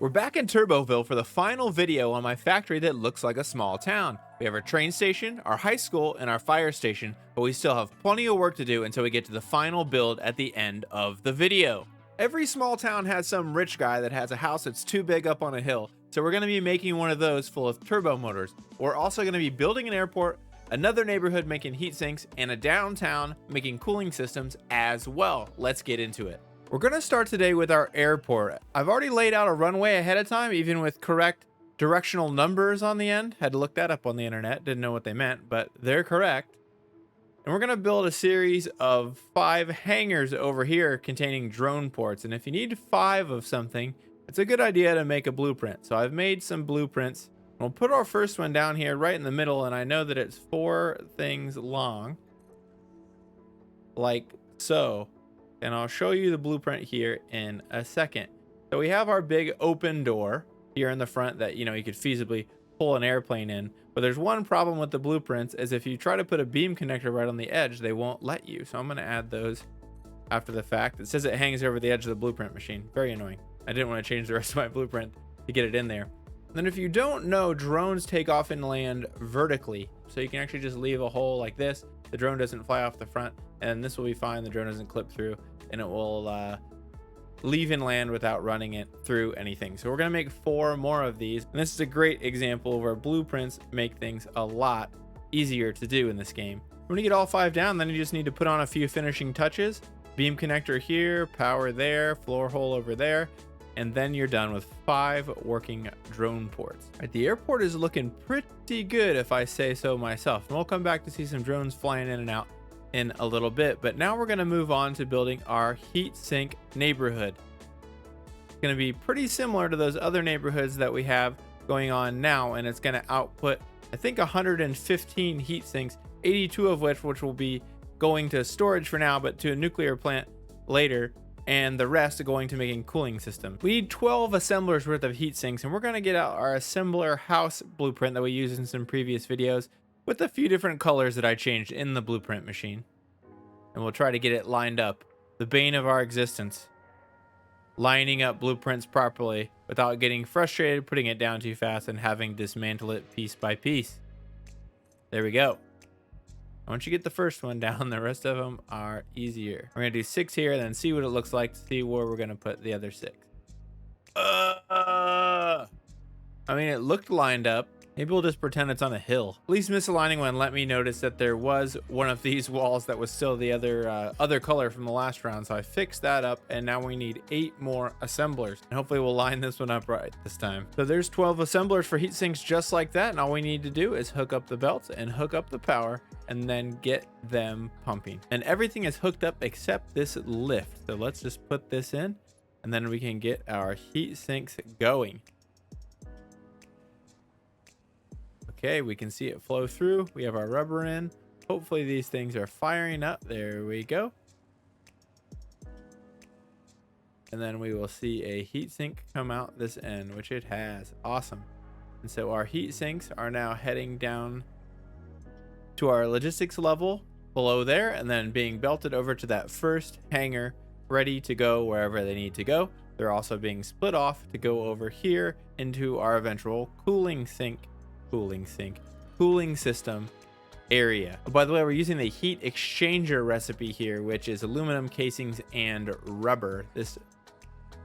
We're back in Turboville for the final video on my factory that looks like a small town. We have our train station, our high school, and our fire station, but we still have plenty of work to do until we get to the final build at the end of the video. Every small town has some rich guy that has a house that's too big up on a hill, so we're going to be making one of those full of turbo motors. We're also going to be building an airport, another neighborhood making heat sinks, and a downtown making cooling systems as well. Let's get into it. We're going to start today with our airport. I've already laid out a runway ahead of time, even with correct directional numbers on the end. Had to look that up on the internet, didn't know what they meant, but they're correct. And we're going to build a series of 5 hangars over here containing drone ports. And if you need 5 of something, it's a good idea to make a blueprint. So I've made some blueprints. We'll put our first one down here right in the middle, and I know that it's 4 things long, like so. And I'll show you the blueprint here in a second. So we have our big open door here in the front that, you could feasibly pull an airplane in. But there's one problem with the blueprints is if you try to put a beam connector right on the edge, they won't let you. So I'm going to add those after the fact. It says it hangs over the edge of the blueprint machine. Very annoying. I didn't want to change the rest of my blueprint to get it in there. And then if you don't know, drones take off and land vertically. So you can actually just leave a hole like this. The drone doesn't fly off the front, and this will be fine. The drone doesn't clip through, and it will leave and land without running it through anything. So we're going to make 4 more of these. And this is a great example where blueprints make things a lot easier to do in this game. When you get all 5 down, then you just need to put on a few finishing touches. Beam connector here, power there, floor hole over there. And then you're done with 5 working drone ports. All right, the airport is looking pretty good if I say so myself. And we'll come back to see some drones flying in and out in a little bit. But now we're going to move on to building our heat sink neighborhood. It's going to be pretty similar to those other neighborhoods that we have going on now. And it's going to output, I think, 115 heat sinks, 82 of which will be going to storage for now, but to a nuclear plant later. And the rest are going to making cooling systems. We need 12 assemblers worth of heat sinks, and we're going to get out our assembler house blueprint that we used in some previous videos with a few different colors that I changed in the blueprint machine. And we'll try to get it lined up. The bane of our existence. Lining up blueprints properly without getting frustrated, putting it down too fast, and having dismantle it piece by piece. There we go. Once you get the first one down, the rest of them are easier. We're going to do 6 here and then see what it looks like to see where we're going to put the other 6. I mean, it looked lined up. Maybe we'll just pretend it's on a hill. At least misaligning one let me notice that there was one of these walls that was still the other color from the last round. So I fixed that up, and now we need 8 more assemblers. And hopefully we'll line this one up right this time. So there's 12 assemblers for heat sinks just like that. And all we need to do is hook up the belts and hook up the power and then get them pumping. And everything is hooked up except this lift. So let's just put this in, and then we can get our heat sinks going. Okay, we can see it flow through. We have our rubber in. Hopefully these things are firing up. There we go. And then we will see a heat sink come out this end, which it has. Awesome. And so our heat sinks are now heading down to our logistics level below there, and then being belted over to that first hangar, ready to go wherever they need to go. They're also being split off to go over here into our eventual cooling system area. Oh, by the way, we're using the heat exchanger recipe here, which is aluminum casings and rubber. This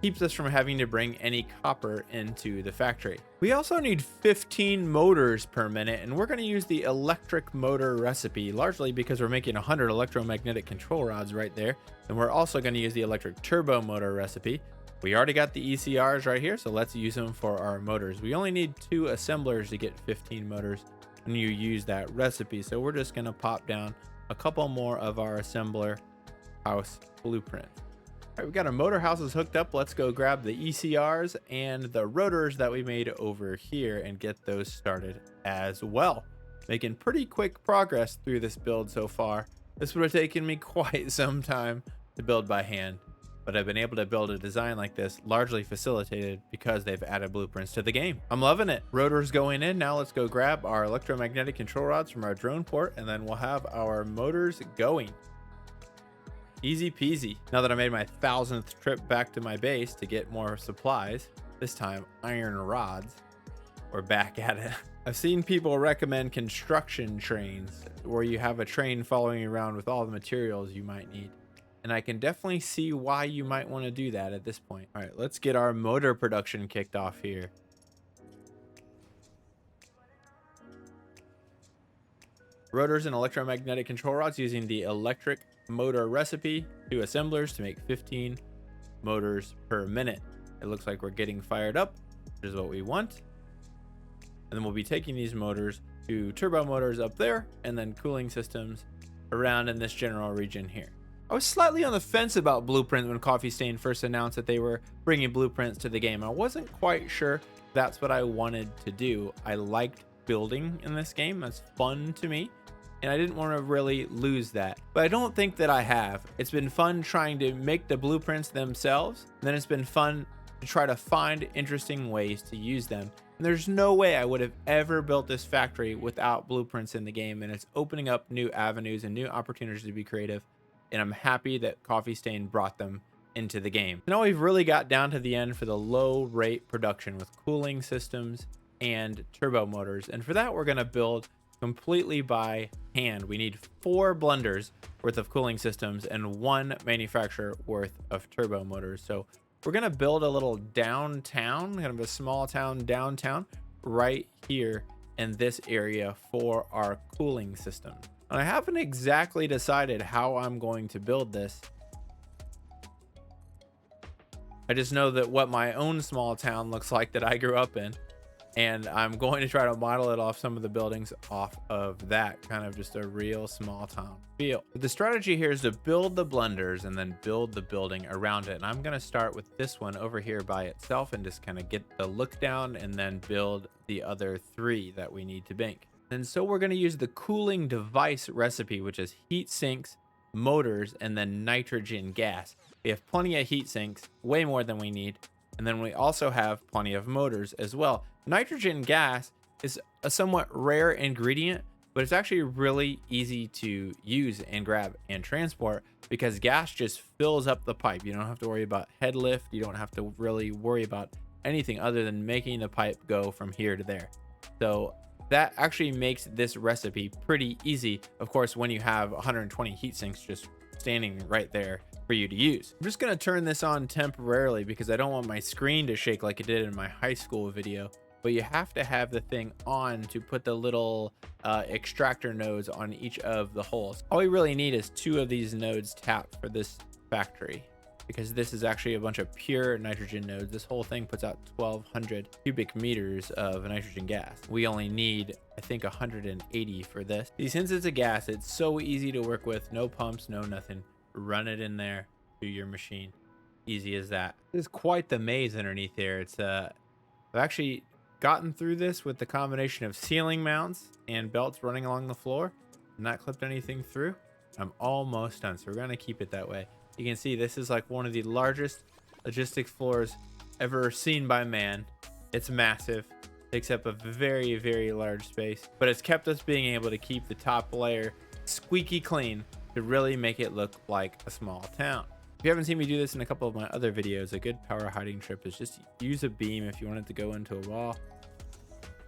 keeps us from having to bring any copper into the factory. We also need 15 motors per minute, and we're going to use the electric motor recipe, largely because we're making 100 electromagnetic control rods right there. And we're also going to use the electric turbo motor recipe. We already got the ECRs right here, so let's use them for our motors. We only need 2 assemblers to get 15 motors when you use that recipe. So we're just going to pop down a couple more of our assembler house blueprint. All right, we got our motor houses hooked up. Let's go grab the ECRs and the rotors that we made over here and get those started as well. Making pretty quick progress through this build so far. This would have taken me quite some time to build by hand, but I've been able to build a design like this largely facilitated because they've added blueprints to the game. I'm loving it. Rotors going in. Now let's go grab our electromagnetic control rods from our drone port, and then we'll have our motors going. Easy peasy. Now that I made my 1000th trip back to my base to get more supplies, this time iron rods, we're back at it. I've seen people recommend construction trains where you have a train following you around with all the materials you might need. And I can definitely see why you might want to do that at this point. All right, let's get our motor production kicked off here. Rotors and electromagnetic control rods using the electric motor recipe. 2 assemblers to make 15 motors per minute. It looks like we're getting fired up, which is what we want. And then we'll be taking these motors to turbo motors up there and then cooling systems around in this general region here. I was slightly on the fence about Blueprint when Coffee Stain first announced that they were bringing blueprints to the game. I wasn't quite sure that's what I wanted to do. I liked building in this game. That's fun to me. And I didn't want to really lose that. But I don't think that I have. It's been fun trying to make the blueprints themselves. And then it's been fun to try to find interesting ways to use them. And there's no way I would have ever built this factory without blueprints in the game. And it's opening up new avenues and new opportunities to be creative. And I'm happy that Coffee Stain brought them into the game. Now we've really got down to the end for the low rate production with cooling systems and turbo motors. And for that, we're going to build completely by hand. We need 4 blenders worth of cooling systems and 1 manufacturer worth of turbo motors. So we're going to build a little downtown, kind of a small town downtown right here in this area for our cooling system. And I haven't exactly decided how I'm going to build this. I just know that what my own small town looks like that I grew up in. And I'm going to try to model it off some of the buildings off of that, kind of just a real small town feel. But the strategy here is to build the blenders and then build the building around it. And I'm going to start with this one over here by itself and just kind of get the look down and then build the other 3 that we need to make. And so we're going to use the cooling device recipe, which is heat sinks, motors, and then nitrogen gas. We have plenty of heat sinks, way more than we need. And then we also have plenty of motors as well. Nitrogen gas is a somewhat rare ingredient, but it's actually really easy to use and grab and transport because gas just fills up the pipe. You don't have to worry about head lift. You don't have to really worry about anything other than making the pipe go from here to there. So that actually makes this recipe pretty easy. Of course, when you have 120 heat sinks just standing right there for you to use. I'm just going to turn this on temporarily because I don't want my screen to shake like it did in my high school video. But you have to have the thing on to put the little extractor nodes on each of the holes. All we really need is 2 of these nodes tapped for this factory because this is actually a bunch of pure nitrogen nodes. This whole thing puts out 1200 cubic meters of nitrogen gas. We only need, I think, 180 for this. Since it's a gas, it's so easy to work with. No pumps, no nothing. Run it in there to your machine. Easy as that. There's quite the maze underneath here. It's I've actually gotten through this with the combination of ceiling mounts and belts running along the floor. Not clipped anything through. I'm almost done, so we're going to keep it that way. You can see this is like one of the largest logistics floors ever seen by man. It's massive, takes up a very, very large space, but it's kept us being able to keep the top layer squeaky clean to really make it look like a small town. If you haven't seen me do this in a couple of my other videos, a good power hiding trick is just use a beam if you want it to go into a wall.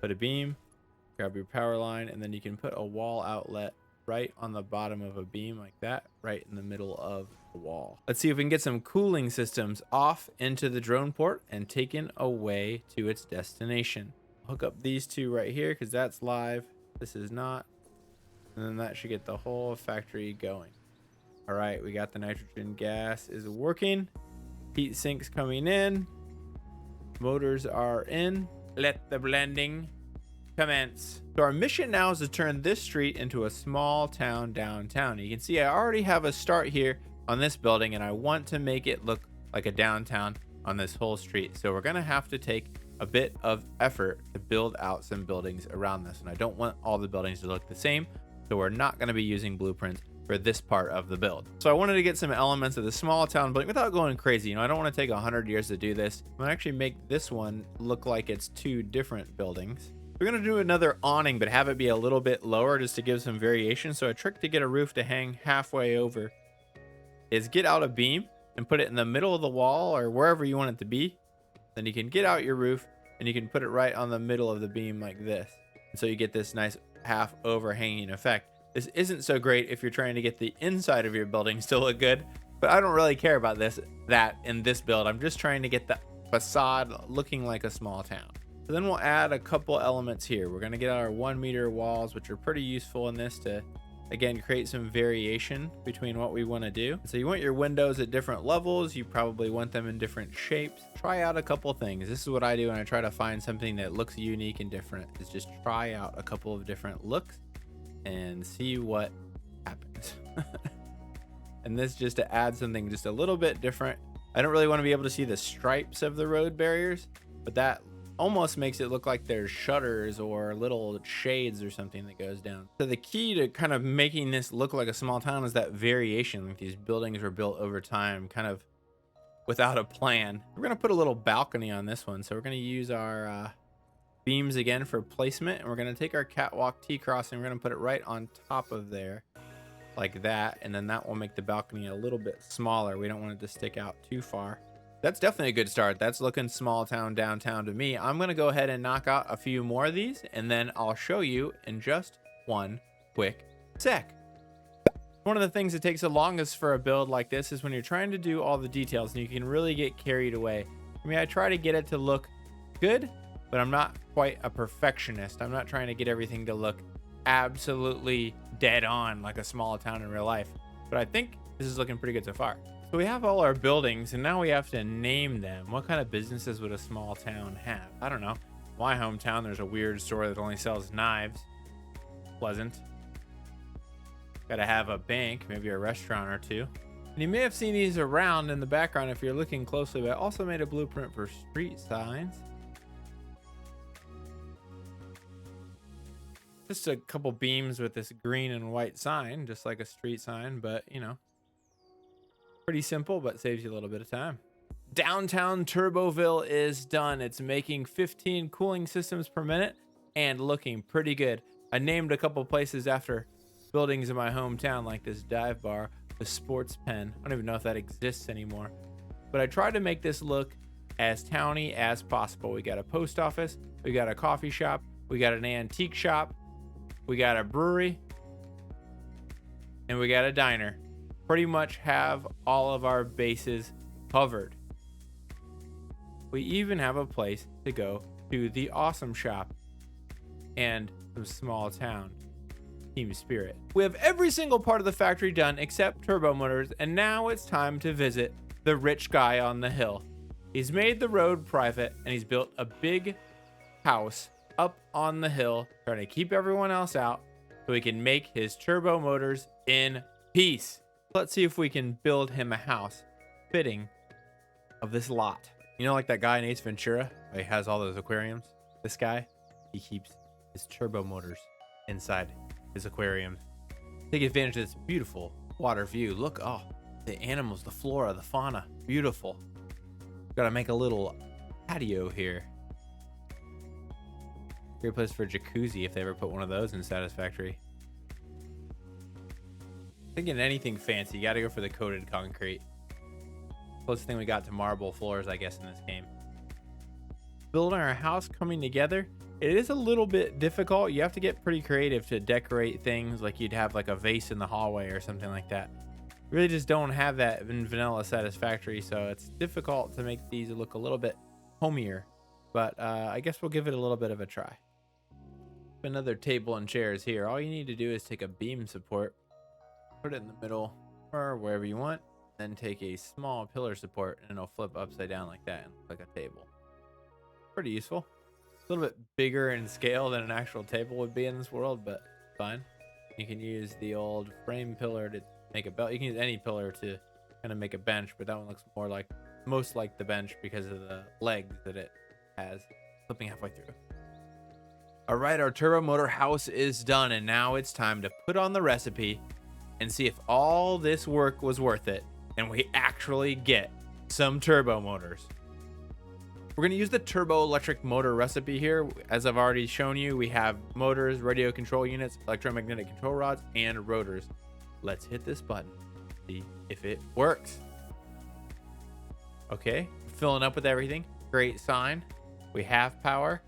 Put a beam, grab your power line, and then you can put a wall outlet right on the bottom of a beam like that, right in the middle of the wall. Let's see if we can get some cooling systems off into the drone port and taken away to its destination. Hook up these 2 right here because that's live. This is not. And then that should get the whole factory going. All right, we got the nitrogen gas is working. Heat sinks coming in. Motors are in. Let the blending commence. So our mission now is to turn this street into a small town downtown. You can see I already have a start here on this building and I want to make it look like a downtown on this whole street. So we're going to have to take a bit of effort to build out some buildings around this. And I don't want all the buildings to look the same. So we're not going to be using blueprints for this part of the build. So I wanted to get some elements of the small town building without going crazy. You know, I don't want to take 100 years to do this. I'm going to actually make this one look like it's 2 different buildings. We're going to do another awning, but have it be a little bit lower just to give some variation. So I tricked to get a roof to hang halfway over is get out a beam and put it in the middle of the wall or wherever you want it to be. Then you can get out your roof and you can put it right on the middle of the beam like this. And so you get this nice half overhanging effect. This isn't so great if you're trying to get the inside of your buildings to look good, but I don't really care about that in this build. I'm just trying to get the facade looking like a small town. So then we'll add a couple elements here. We're gonna get our 1 meter walls, which are pretty useful in this to, again, create some variation between what we want to do. So you want your windows at different levels. You probably want them in different shapes. Try out a couple things. This is what I do when I try to find something that looks unique and different, is just try out a couple of different looks and see what happens. And this just to add something just a little bit different. I don't really want to be able to see the stripes of the road barriers, but that almost makes it look like there's shutters or little shades or something that goes down. So the key to kind of making this look like a small town is that variation. Like these buildings were built over time, kind of without a plan. We're gonna put a little balcony on this one. So we're gonna use our beams again for placement, and we're gonna take our catwalk T-cross and we're gonna put it right on top of there like that. And then that will make the balcony a little bit smaller. We don't want it to stick out too far. That's definitely a good start. That's looking small town downtown to me. I'm going to go ahead and knock out a few more of these, and then I'll show you in just one quick sec. One of the things that takes the longest for a build like this is when you're trying to do all the details and you can really get carried away. I mean, I try to get it to look good, but I'm not quite a perfectionist. I'm not trying to get everything to look absolutely dead on like a small town in real life. But I think this is looking pretty good so far. So we have all our buildings and now we have to name them. What kind of businesses would a small town have? I don't know. My hometown, there's a weird store that only sells knives. Pleasant. Gotta have a bank, maybe a restaurant or two. And you may have seen these around in the background if you're looking closely, but I also made a blueprint for street signs. Just a couple beams with this green and white sign, just like a street sign, but you know, pretty simple, but saves you a little bit of time. Downtown Turboville is done. It's making 15 cooling systems per minute and looking pretty good. I named a couple places after buildings in my hometown, like this dive bar, the sports pen. I don't even know if that exists anymore, but I tried to make this look as towny as possible. We got a post office, we got a coffee shop, we got an antique shop, we got a brewery, and we got a diner. Pretty much have all of our bases covered. We even have a place to go to the awesome shop and some small town team spirit. We have every single part of the factory done except turbo motors, and now it's time to visit the rich guy on the hill. He's made the road private and he's built a big house up on the hill, trying to keep everyone else out so he can make his turbo motors in peace. Let's see if we can build him a house fitting of this lot. You know, like that guy in Ace Ventura, he has all those aquariums. This guy, he keeps his turbo motors inside his aquarium. Take advantage of this beautiful water view. Look, oh, the animals, the flora, the fauna, beautiful. Gotta make a little patio here. Great place for a jacuzzi if they ever put one of those in Satisfactory. Thinking anything fancy, you gotta go for the coated concrete. Closest thing we got to marble floors, I guess, in this game. Building our house coming together, it is a little bit difficult. You have to get pretty creative to decorate things, like you'd have like a vase in the hallway or something like that. We really just don't have that in vanilla Satisfactory, so it's difficult to make these look a little bit homier. But I guess we'll give it a little bit of a try. Another table and chairs here. All you need to do is take a beam support, put it in the middle or wherever you want, then take a small pillar support and it'll flip upside down like that and look like a table. Pretty useful. A little bit bigger in scale than an actual table would be in this world, but fine. You can use the old frame pillar to make a belt. You can use any pillar to kind of make a bench, but that one looks more like, most like the bench because of the legs that it has, flipping halfway through. All right, our turbo motor house is done, and now it's time to put on the recipe and see if all this work was worth it and we actually get some turbo motors. We're going to use the turbo electric motor recipe here. As I've already shown you, we have motors, radio control units, electromagnetic control rods, and rotors. Let's hit this button See if it works. Okay, filling up with everything. Great sign. We have power.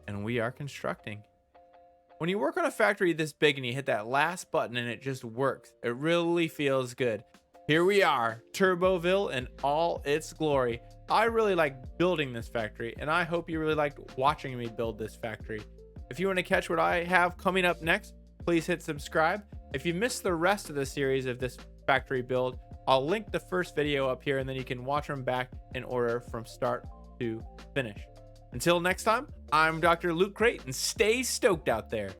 And we are constructing. When you work on a factory this big and you hit that last button and it just works, it really feels good. Here we are, Turboville in all its glory. I really like building this factory, and I hope you really liked watching me build this factory. If you want to catch what I have coming up next, please hit subscribe. If you missed the rest of the series of this factory build, I'll link the first video up here, and then you can watch them back in order from start to finish. Until next time, I'm DrLootCrate, and stay stoked out there.